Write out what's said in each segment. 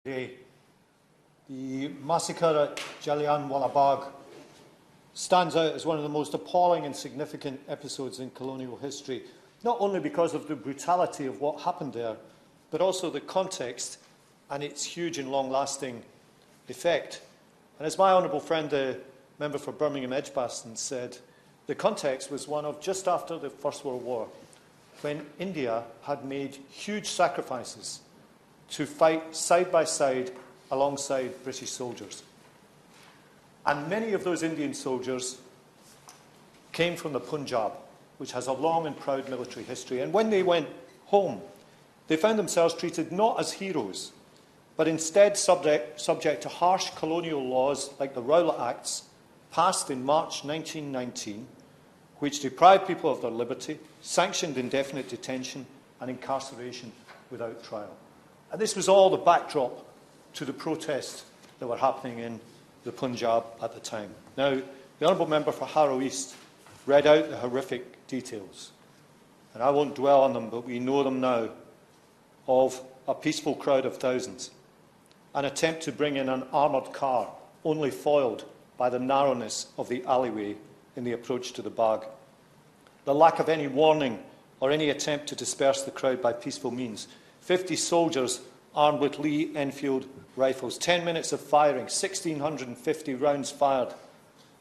Today. The massacre at Jallianwala Bagh stands out as one of the most appalling and significant episodes in colonial history, not only because of the brutality of what happened there, but also the context and its huge and long-lasting effect. And as my honourable friend, the member for Birmingham Edgbaston, said, the context was one of just after the First World War, when India had made huge sacrifices to fight side by side alongside British soldiers. And many of those Indian soldiers came from the Punjab, which has a long and proud military history. And when they went home, they found themselves treated not as heroes, but instead subject to harsh colonial laws like the Rowlatt Acts, passed in March 1919, which deprived people of their liberty, sanctioned indefinite detention and incarceration without trial. And this was all the backdrop to the protests that were happening in the Punjab at the time. Now, the Honourable Member for Harrow East read out the horrific details, and I won't dwell on them, but we know them now, of a peaceful crowd of thousands, an attempt to bring in an armoured car, only foiled by the narrowness of the alleyway in the approach to the Bagh, the lack of any warning or any attempt to disperse the crowd by peaceful means, 50 soldiers armed with Lee Enfield rifles, 10 minutes of firing, 1,650 rounds fired,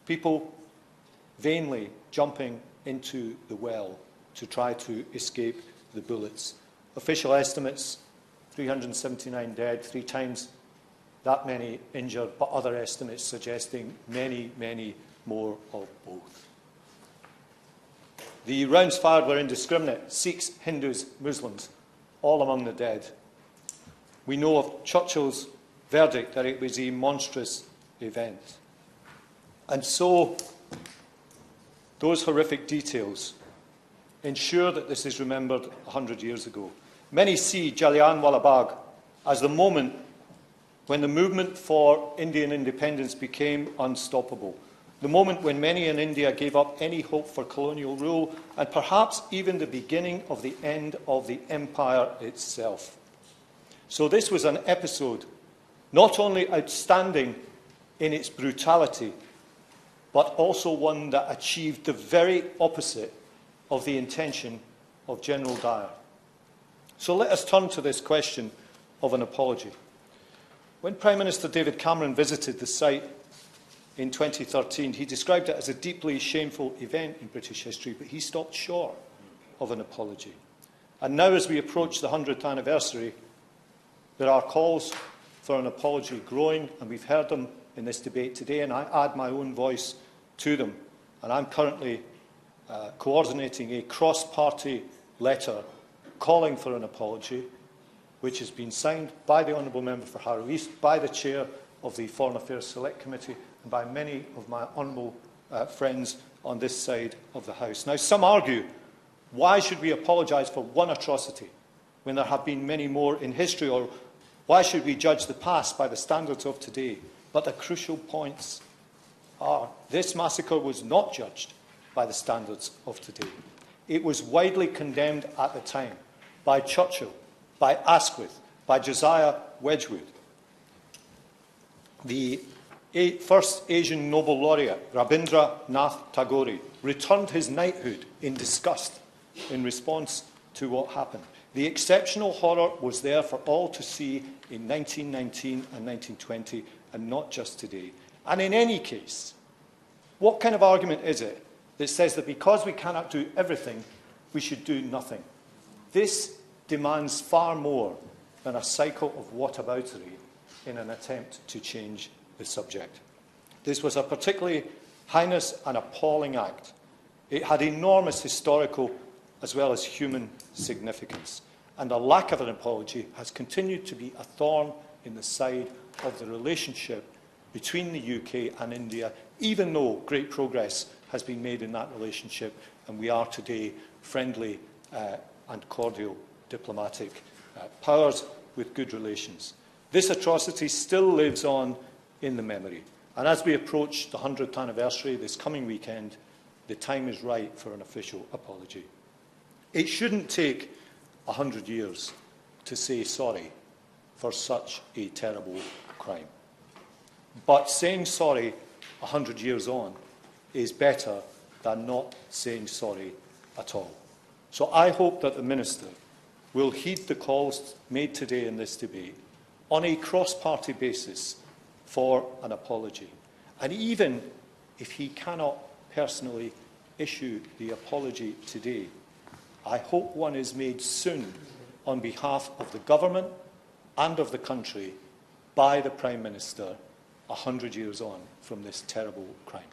people vainly jumping into the well to try to escape the bullets. Official estimates, 379 dead, 3 times that many injured, but other estimates suggesting many, many more of both. The rounds fired were indiscriminate: Sikhs, Hindus, Muslims, all among the dead. We know of Churchill's verdict that it was a monstrous event. And so, those horrific details ensure that this is remembered 100 years ago. Many see Jallianwala Bagh as the moment when the movement for Indian independence became unstoppable, the moment when many in India gave up any hope for colonial rule, and perhaps even the beginning of the end of the empire itself. So this was an episode not only outstanding in its brutality, but also one that achieved the very opposite of the intention of General Dyer. So let us turn to this question of an apology. When Prime Minister David Cameron visited the site in 2013, he described it as a deeply shameful event in British history, but he stopped short of an apology. And now, as we approach the 100th anniversary, there are calls for an apology growing, and we've heard them in this debate today, and I add my own voice to them. And I'm currently coordinating a cross-party letter calling for an apology, which has been signed by the Honourable Member for Harrow East, by the Chair of the Foreign Affairs Select Committee, and by many of my honourable friends on this side of the House. Now, some argue, why should we apologise for one atrocity when there have been many more in history, or why should we judge the past by the standards of today? But the crucial points are, this massacre was not judged by the standards of today. It was widely condemned at the time by Churchill, by Asquith, by Josiah Wedgwood. The first Asian Nobel laureate, Rabindranath Tagore, returned his knighthood in disgust in response to what happened. The exceptional horror was there for all to see in 1919 and 1920, and not just today. And in any case, what kind of argument is it that says that because we cannot do everything, we should do nothing? This demands far more than a cycle of whataboutery in an attempt to change the subject. This was a particularly heinous and appalling act. It had enormous historical as well as human significance, and a lack of an apology has continued to be a thorn in the side of the relationship between the UK and India, even though great progress has been made in that relationship, and we are today friendly and cordial diplomatic powers with good relations. This atrocity still lives on in the memory, and as we approach the 100th anniversary this coming weekend, the time is right for an official apology. It shouldn't take 100 years to say sorry for such a terrible crime. But saying sorry 100 years on is better than not saying sorry at all. So I hope that the Minister will heed the calls made today in this debate on a cross-party basis for an apology. And even if he cannot personally issue the apology today, I hope one is made soon on behalf of the government and of the country by the Prime Minister 100 years on from this terrible crime.